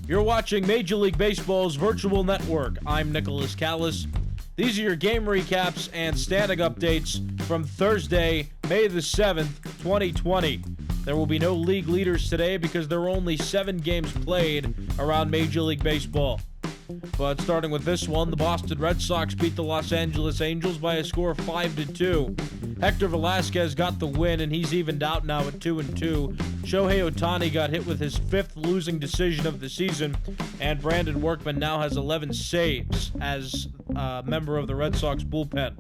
You're watching Major League Baseball's virtual network. I'm Nicholas Callis. These are your game recaps and standing updates from Thursday, May the 7th, 2020. There will be no league leaders today because there are only 7 games played around Major League Baseball. But starting with this one, the Boston Red Sox beat the Los Angeles Angels by a score of 5-2. Hector Velasquez got the win, and he's evened out now at 2-2. Shohei Ohtani got hit with his 5th losing decision of the season, and Brandon Workman now has 11 saves as a member of the Red Sox bullpen.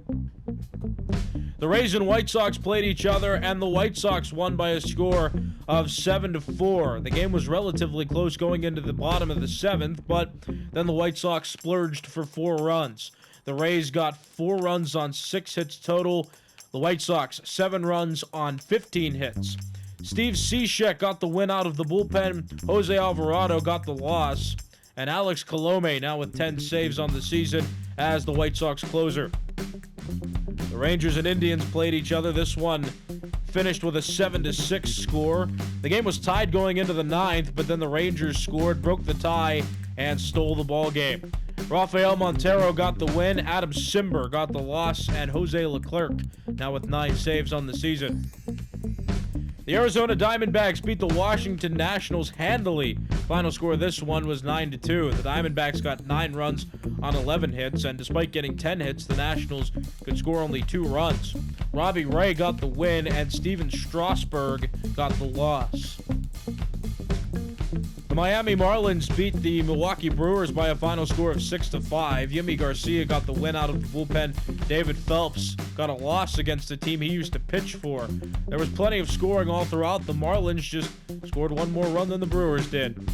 The Rays and White Sox played each other, and the White Sox won by a score of 7-4. The game was relatively close going into the bottom of the 7th, but then the White Sox splurged for 4 runs. The Rays got 4 runs on 6 hits total. The White Sox, 7 runs on 15 hits. Steve Cishek got the win out of the bullpen. Jose Alvarado got the loss. And Alex Colome now with 10 saves on the season as the White Sox closer. The Rangers and Indians played each other. This one finished with a 7-6 score. The game was tied going into the 9th, but then the Rangers scored, broke the tie, and stole the ball game. Rafael Montero got the win, Adam Simber got the loss, and Jose Leclerc now with 9 saves on the season. The Arizona Diamondbacks beat the Washington Nationals handily. Final score of this one was 9-2. The Diamondbacks got 9 runs on 11 hits, and despite getting 10 hits, the Nationals could score only 2 runs. Robbie Ray got the win, and Steven Strasburg got the loss. The Miami Marlins beat the Milwaukee Brewers by a final score of 6-5. Yimi Garcia got the win out of the bullpen. David Phelps got a loss against the team he used to pitch for. There was plenty of scoring all throughout. The Marlins just scored 1 more run than the Brewers did.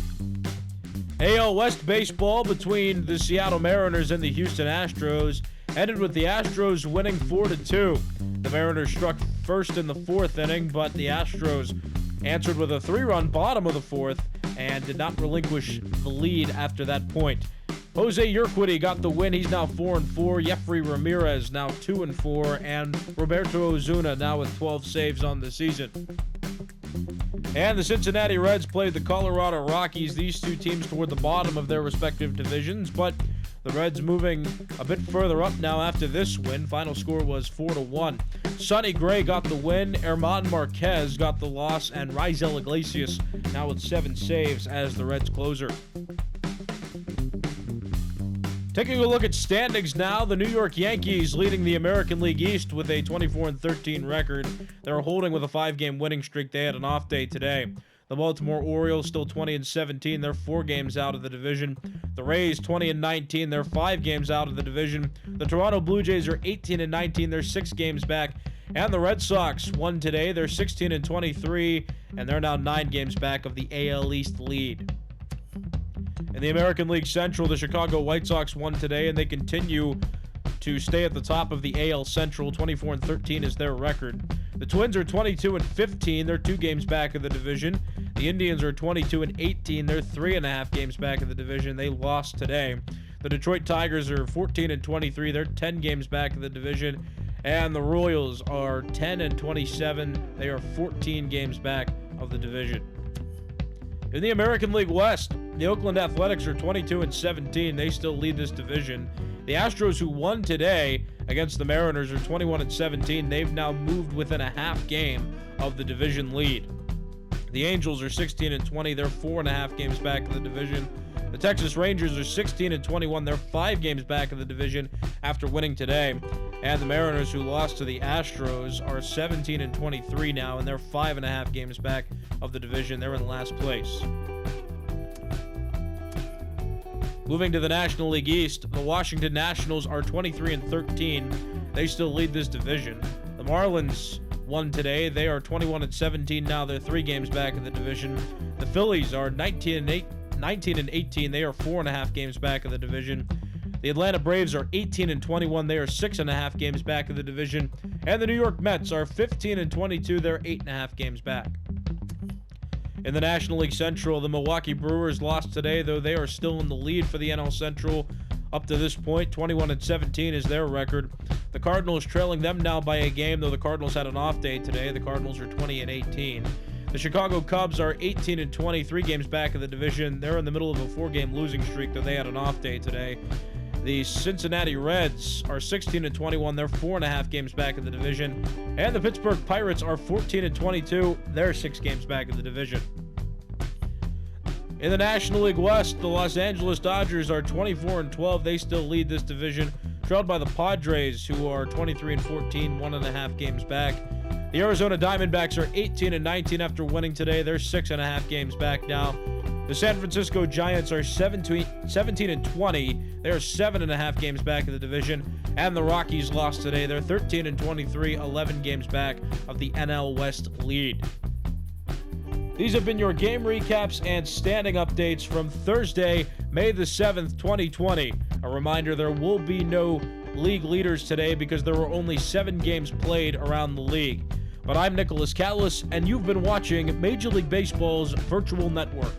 AL West baseball between the Seattle Mariners and the Houston Astros ended with the Astros winning 4-2. The Mariners struck first in the 4th inning, but the Astros answered with a 3-run bottom of the 4th and did not relinquish the lead after that point. Jose Urquidy got the win. He's now 4-4. Jeffrey Ramirez now 2-4, and Roberto Ozuna now with 12 saves on the season. And the Cincinnati Reds played the Colorado Rockies. These 2 teams toward the bottom of their respective divisions, but the Reds moving a bit further up now after this win. Final score was 4-1. Sonny Gray got the win, Herman Marquez got the loss, and Raisel Iglesias now with 7 saves as the Reds closer. Taking a look at standings now, the New York Yankees leading the American League East with a 24-13 record. They're holding with a 5-game winning streak. They had an off day today. The Baltimore Orioles still 20-17. They're 4 games out of the division. The Rays 20-19. They're 5 games out of the division. The Toronto Blue Jays are 18-19. They're 6 games back. And the Red Sox won today. They're 16-23, and they're now 9 games back of the AL East lead. In the American League Central, the Chicago White Sox won today, and they continue to stay at the top of the AL Central. 24-13 is their record. The Twins are 22-15. They're 2 games back of the division. The Indians are 22-18. They're 3.5 games back of the division. They lost today. The Detroit Tigers are 14-23. They're 10 games back of the division. And the Royals are 10-27. They are 14 games back of the division. In the American League West, the Oakland Athletics are 22-17. They still lead this division. The Astros, who won today against the Mariners, are 21-17. They've now moved within a half game of the division lead. The Angels are 16-20. They're 4.5 games back of the division. The Texas Rangers are 16-21. They're 5 games back of the division after winning today. And the Mariners, who lost to the Astros, are 17-23 now, and they're 5.5 games back of the division. They're in last place. Moving to the National League East, the Washington Nationals are 23-13. They still lead this division. The Marlins won today. They are 21-17 now. They're 3 games back of the division. The Phillies are 19-18. They are 4.5 games back of the division. The Atlanta Braves are 18-21. They are 6.5 games back of the division. And the New York Mets are 15-22. They're 8.5 games back. In the National League Central, the Milwaukee Brewers lost today, though they are still in the lead for the NL Central. Up to this point, 21-17 is their record. The Cardinals trailing them now by a game, though the Cardinals had an off day today. The Cardinals are 20-18. The Chicago Cubs are 18-20, 3 games back in the division. They're in the middle of a 4-game losing streak, though they had an off day today. The Cincinnati Reds are 16-21. They're 4.5 games back in the division. And the Pittsburgh Pirates are 14-22. They're 6 games back in the division. In the National League West, the Los Angeles Dodgers are 24-12. They still lead this division, trailed by the Padres, who are 23-14, 1.5 games back. The Arizona Diamondbacks are 18-19 after winning today. They're 6.5 games back now. The San Francisco Giants are 17-20. They are 7.5 games back in the division. And the Rockies lost today. They're 13-23, 11 games back of the NL West lead. These have been your game recaps and standing updates from Thursday, May the 7th, 2020. A reminder, there will be no league leaders today because there were only 7 games played around the league. But I'm Nicholas Callis, and you've been watching Major League Baseball's Virtual Network.